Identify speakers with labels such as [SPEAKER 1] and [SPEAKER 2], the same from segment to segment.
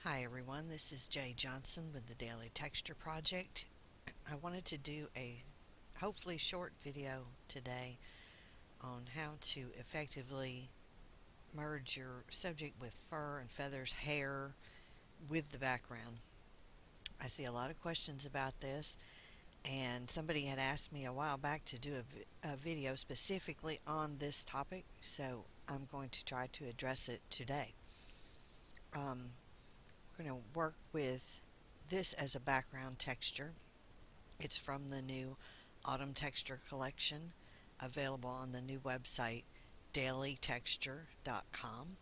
[SPEAKER 1] Hi everyone, this is Jay Johnson with the Daily Texture Project. I wanted to do a hopefully short video today on how to effectively merge your subject with fur and feathers, hair with the background. I see a lot of questions about this, and somebody had asked me a while back to do a video specifically on this topic, so I'm going to try to address it today. We're going to work with this as a background texture. It's from the new Autumn Texture Collection, available on the new website dailytexture.com.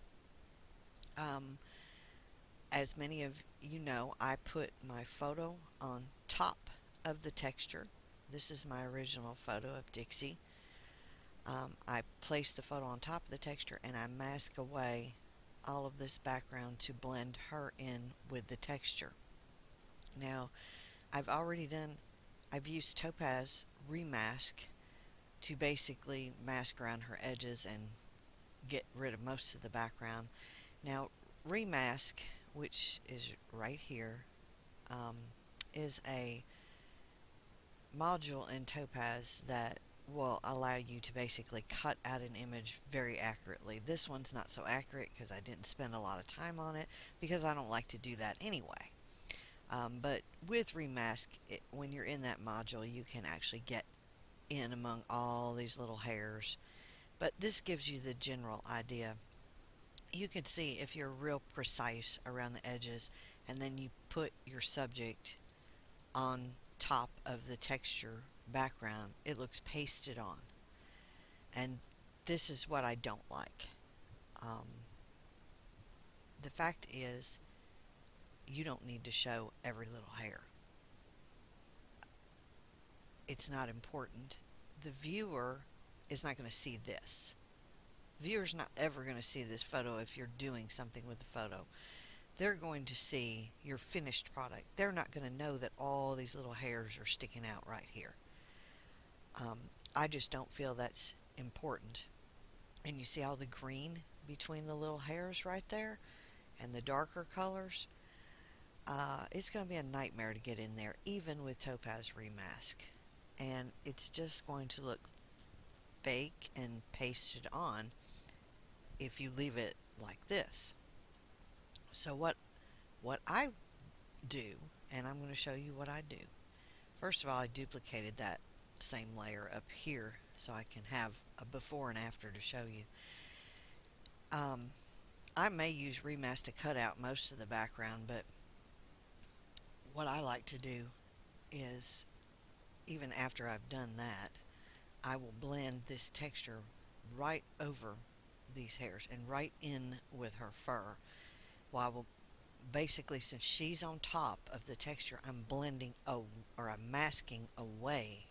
[SPEAKER 1] Um, as many of you know, I put my photo on top of the texture. This is my original photo of Dixie. I place the photo on top of the texture and I mask away all of this background to blend her in with the texture. Now, I've used Topaz Remask to basically mask around her edges and get rid of most of the background. Now, Remask, which is right here, um, is a module in Topaz that will allow you to basically cut out an image very accurately. This one's not so accurate because I didn't spend a lot of time on it because I don't like to do that anyway. But with Remask, when you're in that module, you can actually get in among all these little hairs. But this gives you the general idea. You can see if you're real precise around the edges and then you put your subject on top of the texture background, it looks pasted on. And this is what I don't like. Um, the fact is, you don't need to show every little hair. It's not important. The viewer is not going to see this. The viewer's not ever going to see this photo if you're doing something with the photo. They're going to see your finished product. They're not going to know that all these little hairs are sticking out right here. Um, I just don't feel that's important. And you see all the green between the little hairs right there and the darker colors? It's going to be a nightmare to get in there, even with Topaz Remask. And it's just going to look fake and pasted on if you leave it like this. So what I do, and I'm going to show you what I do. First of all, I duplicated that same layer up here so I can have a before and after to show you. I may use Remask to cut out most of the background, but what I like to do is, even after I've done that, I will blend this texture right over these hairs and right in with her fur. Well, I will basically, since she's on top of the texture, I'm I'm masking away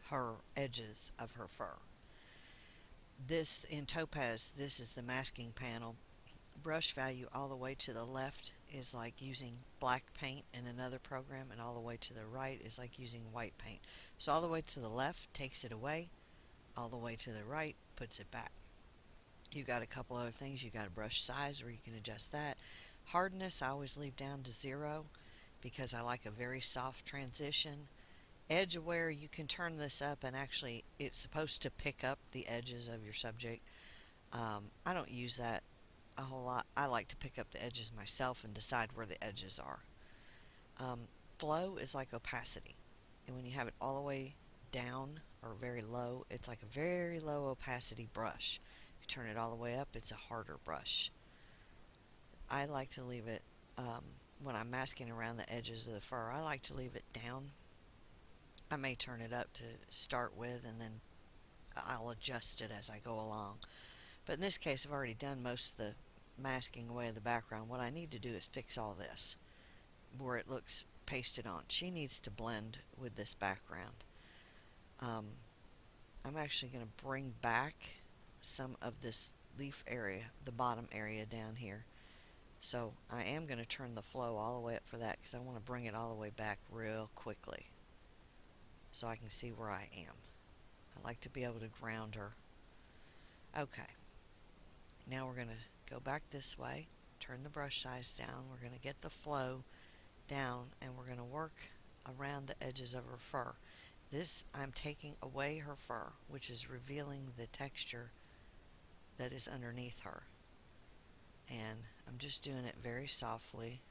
[SPEAKER 1] her edges of her fur. This in Topaz, this is the masking panel. Brush value all the way to the left is like using black paint in another program, and all the way to the right is like using white paint. So all the way to the left takes it away, all the way to the right puts it back. You got a couple other things. You got a brush size where you can adjust that. Hardness I always leave down to 0 because I like a very soft transition. Edge aware, you can turn this up and actually it's supposed to pick up the edges of your subject. I don't use that a whole lot. I like to pick up the edges myself and decide where the edges are. Um, Flow is like opacity, and when you have it all the way down or very low, it's like a very low opacity brush. If you turn it all the way up, it's a harder brush. I like to leave it, when I'm masking around the edges of the fur, I like to leave it down. I may turn it up to start with and then I'll adjust it as I go along. But in this case, I've already done most of the masking away of the background. What I need to do is fix all this where it looks pasted on. She needs to blend with this background. Um, I'm actually going to bring back some of this leaf area, the bottom area down here. So I am going to turn the flow all the way up for that because I want to bring it all the way back real quickly so I can see where I am. I like to be able to ground her. Okay, now we're going to go back this way, turn the brush size down. We're going to get the flow down, and we're going to work around the edges of her fur. This, I'm taking away her fur, which is revealing the texture that is underneath her. And I'm just doing it very softly.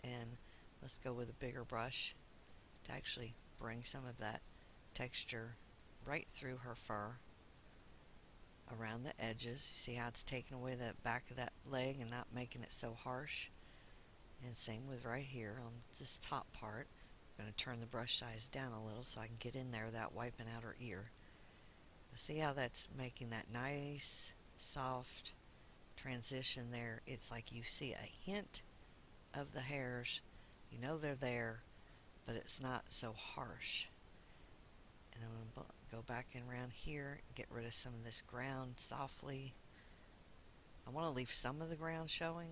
[SPEAKER 1] And let's go with a bigger brush to actually bring some of that texture right through her fur, around the edges. See how it's taking away the back of that leg and not making it so harsh? And same with right here on this top part. I'm going to turn the brush size down a little so I can get in there without wiping out her ear. See how that's making that nice, soft transition there? It's like you see a hint of the hairs. You know they're there, but it's not so harsh. And I'm going to go back in around here, get rid of some of this ground softly. I want to leave some of the ground showing,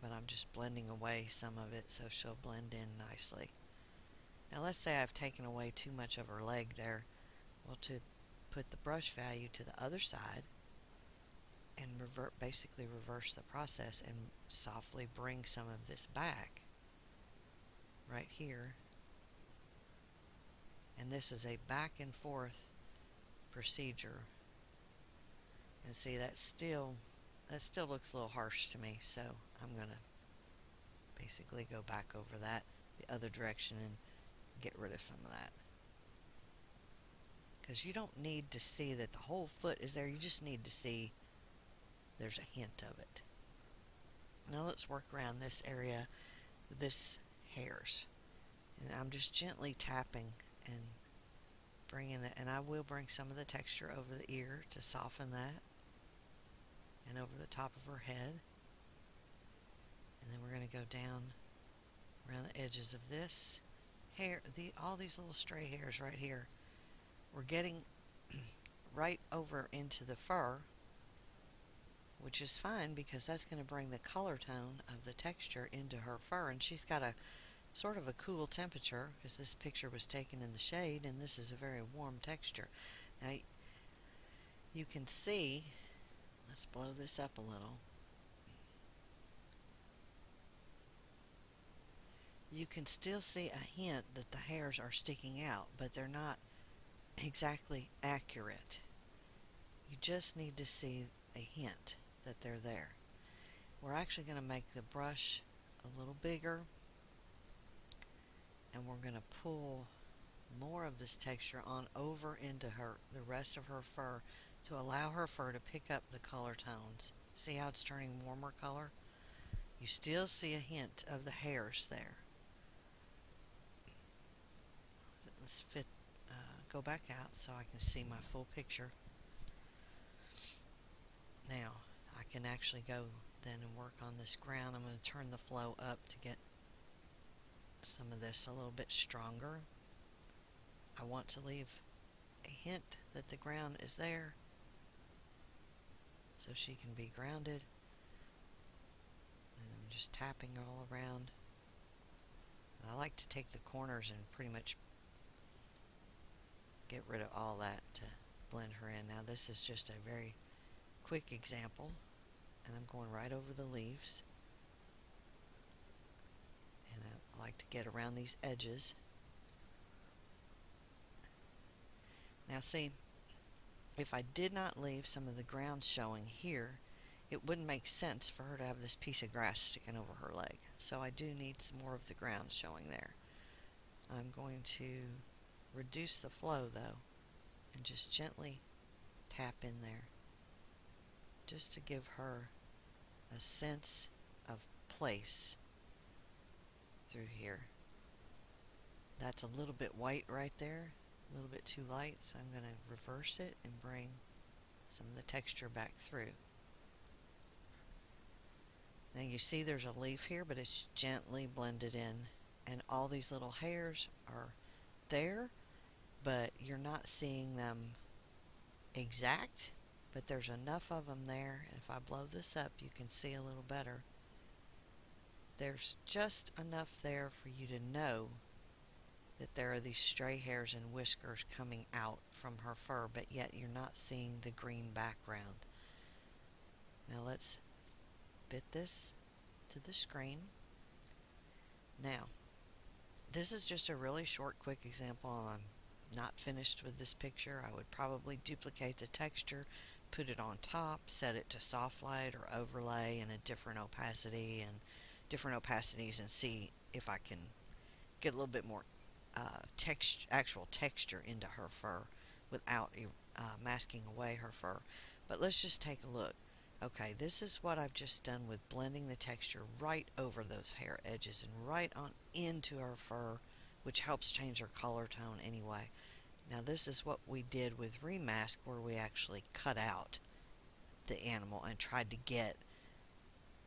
[SPEAKER 1] but I'm just blending away some of it so she'll blend in nicely. Now let's say I've taken away too much of her leg there. Well, to put the brush value to the other side and basically reverse the process and softly bring some of this back right here. And this is a back and forth procedure. And see, that still looks a little harsh to me, so I'm going to basically go back over that the other direction and get rid of some of that. Because you don't need to see that the whole foot is there, you just need to see there's a hint of it. Now let's work around this area with this hairs. And I'm just gently tapping and bringing it, and I will bring some of the texture over the ear to soften that, and over the top of her head. And then we're going to go down around the edges of this hair, all these little stray hairs right here. We're getting right over into the fur, which is fine because that's going to bring the color tone of the texture into her fur. And she's got a sort of a cool temperature because this picture was taken in the shade, and this is a very warm texture. Now you can see, let's blow this up a little. You can still see a hint that the hairs are sticking out, but they're not exactly accurate. You just need to see a hint that they're there. We're actually going to make the brush a little bigger, and we're going to pull more of this texture on over into the rest of her fur to allow her fur to pick up the color tones. See how it's turning warmer color? You still see a hint of the hairs there. Let's go back out so I can see my full picture. Now I can actually go then and work on this ground. I'm going to turn the flow up to get some of this a little bit stronger. I want to leave a hint that the ground is there so she can be grounded. And I'm just tapping all around. And I like to take the corners and pretty much get rid of all that to blend her in. Now this is just a very quick example, and I'm going right over the leaves. And I like to get around these edges. Now see, if I did not leave some of the ground showing here, it wouldn't make sense for her to have this piece of grass sticking over her leg. So I do need some more of the ground showing there. I'm going to reduce the flow though, and just gently tap in there, just to give her a sense of place through here. That's a little bit white right there, a little bit too light, so I'm going to reverse it and bring some of the texture back through. Now you see there's a leaf here, but it's gently blended in, and all these little hairs are there, but you're not seeing them exact, but there's enough of them there. And if I blow this up, you can see a little better. There's just enough there for you to know that there are these stray hairs and whiskers coming out from her fur, but yet you're not seeing the green background. let's fit this to the screen. Now, this is just a really short, quick example. I'm not finished with this picture. I would probably duplicate the texture, put it on top, set it to soft light or overlay in a different opacity and different opacities, and see if I can get a little bit more actual texture into her fur without masking away her fur. But let's just take a look. Okay, this is what I've just done with blending the texture right over those hair edges and right on into her fur, which helps change her color tone anyway. Now this is what we did with Remask, where we actually cut out the animal and tried to get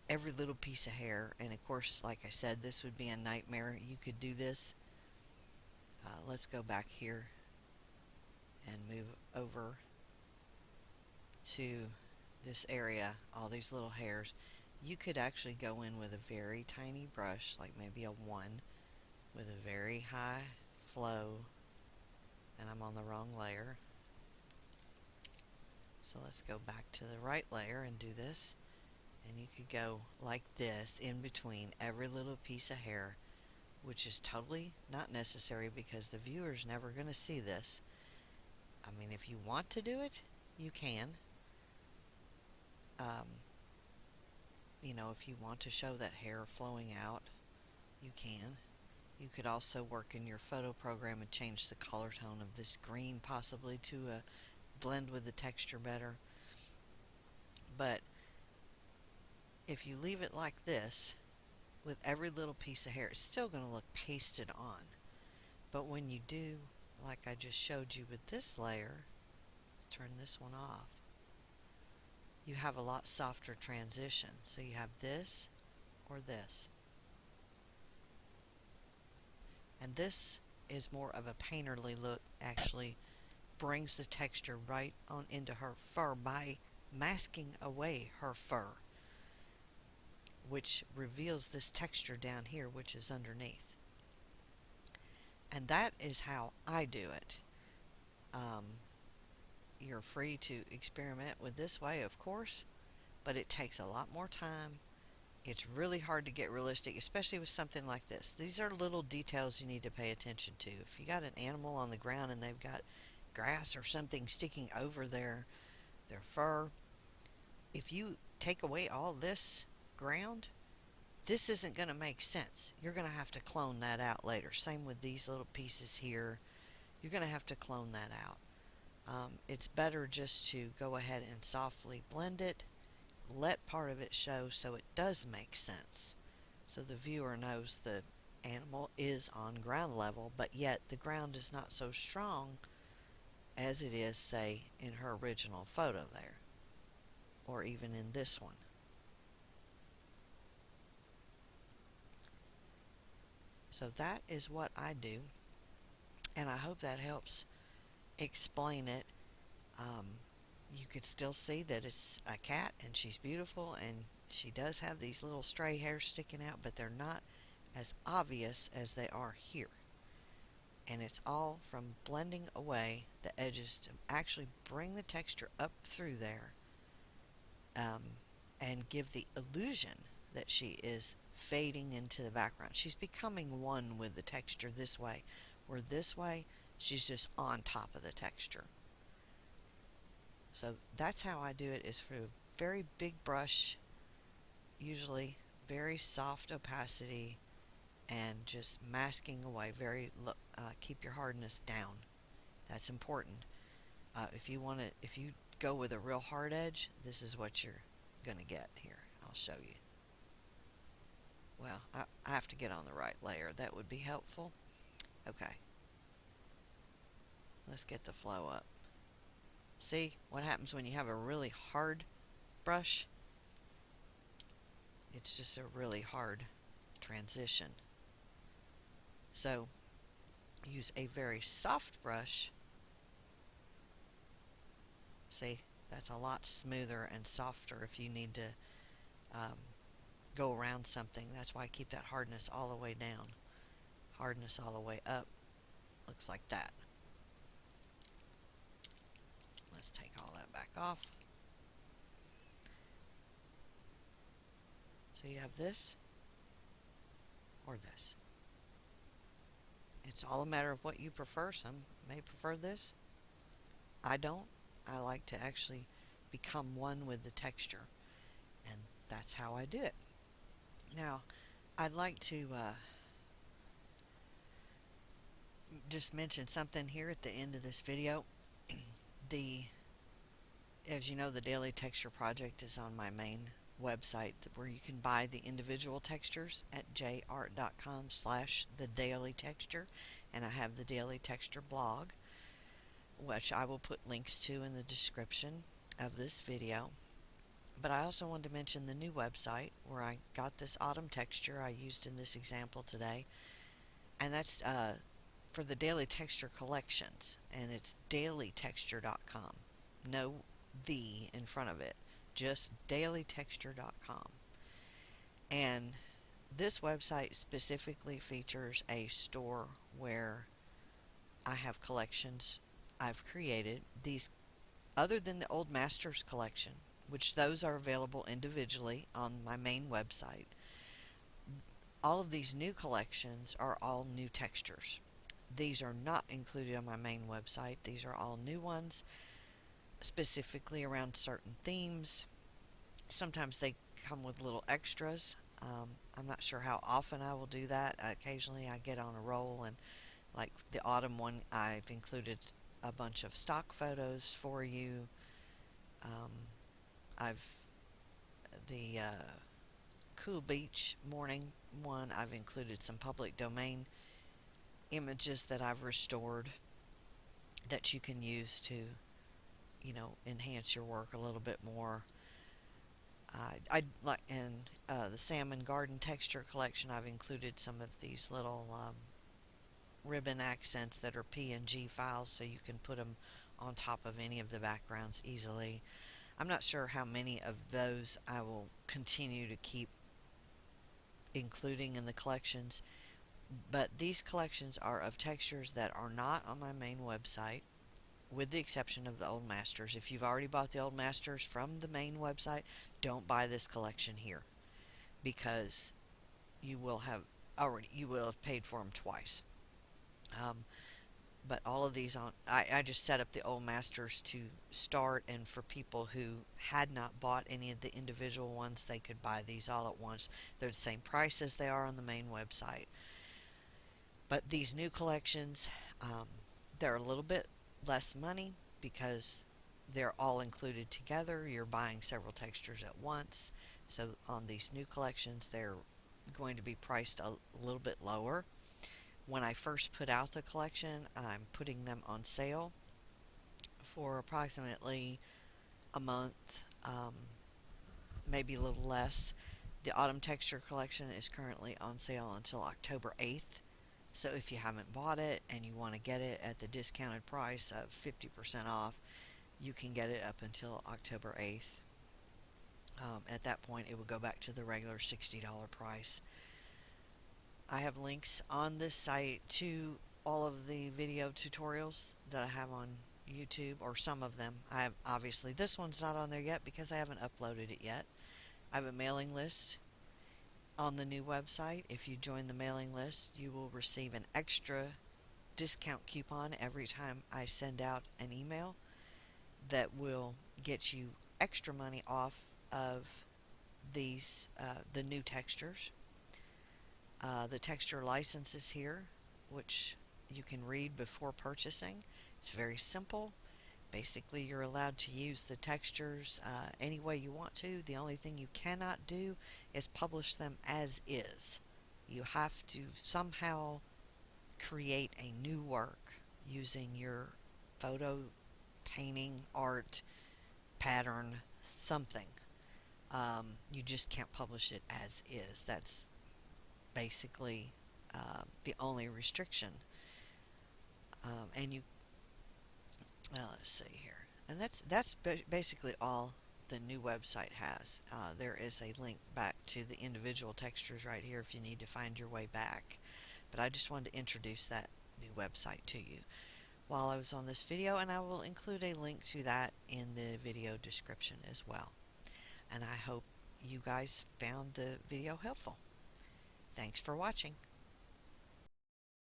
[SPEAKER 1] every little piece of hair. And of course, like I said, this would be a nightmare. You could do this. Let's go back here and move over to this area, all these little hairs. You could actually go in with a very tiny brush, like maybe a 1, with a very high flow, and I'm on the wrong layer. So let's go back to the right layer and do this. And you could go like this in between every little piece of hair, which is totally not necessary because the viewer's never going to see this. I mean, if you want to do it, you can. If you want to show that hair flowing out, you can. You could also work in your photo program and change the color tone of this green possibly to blend with the texture better. But if you leave it like this, with every little piece of hair, it's still going to look pasted on. But when you do, like I just showed you with this layer, let's turn this one off, you have a lot softer transition. So you have this or this. And this is more of a painterly look, actually brings the texture right on into her fur by masking away her fur, which reveals this texture down here, which is underneath. And that is how I do it. You're free to experiment with this way, of course, but it takes a lot more time. It's really hard to get realistic, especially with something like this. These are little details you need to pay attention to. If you got an animal on the ground and they've got grass or something sticking over their fur, if you take away all this ground, this isn't going to make sense. You're going to have to clone that out later. Same with these little pieces here. You're going to have to clone that out. It's better just to go ahead and softly blend it, let part of it show so it does make sense, so the viewer knows the animal is on ground level, but yet the ground is not so strong as it is, say, in her original photo there, or even in this one. So that is what I do, and I hope that helps explain it. You could still see that it's a cat and she's beautiful and she does have these little stray hairs sticking out, but they're not as obvious as they are here. And it's all from blending away the edges to actually bring the texture up through there, and give the illusion that she is fading into the background. She's becoming one with the texture this way, where this way she's just on top of the texture. So that's how I do it, is for a very big brush, usually very soft opacity, and just masking away. Keep your hardness down. That's important. If you go with a real hard edge, this is what you're going to get here. I'll show you. Well, I have to get on the right layer. That would be helpful. Okay. Let's get the flow up. See what happens when you have a really hard brush? It's just a really hard transition. So use a very soft brush. See, that's a lot smoother and softer if you need to go around something. That's why I keep that hardness all the way down. Hardness all the way up. Looks like that. Let's take all that back off. So you have this or this. It's all a matter of what you prefer. Some may prefer this. I don't. I like to actually become one with the texture, and that's how I do it. Now, I'd like to just mention something here at the end of this video. The, as you know, the Daily Texture Project is on my main website where you can buy the individual textures at jart.com/thedailytexture, and I have the Daily Texture blog, which I will put links to in the description of this video. But I also wanted to mention the new website where I got this autumn texture I used in this example today, and that's for the Daily Texture collections, and it's dailytexture.com. No "the" in front of it, just dailytexture.com. And this website specifically features a store where I have collections I've created. These, other than the Old Masters collection, which those are available individually on my main website, all of these new collections are all new textures. These are not included on my main website. These are all new ones, specifically around certain themes. Sometimes they come with little extras. I'm not sure how often I will do that. Occasionally I get on a roll, and like the autumn one, I've included a bunch of stock photos for you. Um, I've the Cool Beach morning one, I've included some public domain images that I've restored that you can use to, enhance your work a little bit more. I like in the Salmon Garden Texture collection, I've included some of these little ribbon accents that are PNG files, so you can put them on top of any of the backgrounds easily. I'm not sure how many of those I will continue to keep including in the collections, but these collections are of textures that are not on my main website, with the exception of the Old Masters. If you've already bought the Old Masters from the main website, don't buy this collection here, because you will have paid for them twice. Um, but all of these I just set up the Old Masters to start, and for people who had not bought any of the individual ones, they could buy these all at once. They're the same price as they are on the main website. But these new collections, they're a little bit less money because they're all included together. You're buying several textures at once. So on these new collections, they're going to be priced a little bit lower. When I first put out the collection, I'm putting them on sale for approximately a month, maybe a little less. The Autumn Texture collection is currently on sale until October 8th. So if you haven't bought it and you want to get it at the discounted price of 50% off, you can get it up until October 8th. At that point, it will go back to the regular $60 price. I have links on this site to all of the video tutorials that I have on YouTube, or some of them. Obviously, this one's not on there yet because I haven't uploaded it yet. I have a mailing list on the new website. If you join the mailing list, you will receive an extra discount coupon every time I send out an email that will get you extra money off of the new textures. The texture licenses here, which you can read before purchasing. It's very simple. Basically, you're allowed to use the textures any way you want to. The only thing you cannot do is publish them as is. You have to somehow create a new work using your photo, painting, art, pattern, something. You just can't publish it as is. That's basically the only restriction. And you, let's see here. And that's basically all the new website has. There is a link back to the individual textures right here if you need to find your way back. But I just wanted to introduce that new website to you while I was on this video, and I will include a link to that in the video description as well. And I hope you guys found the video helpful. Thanks for watching.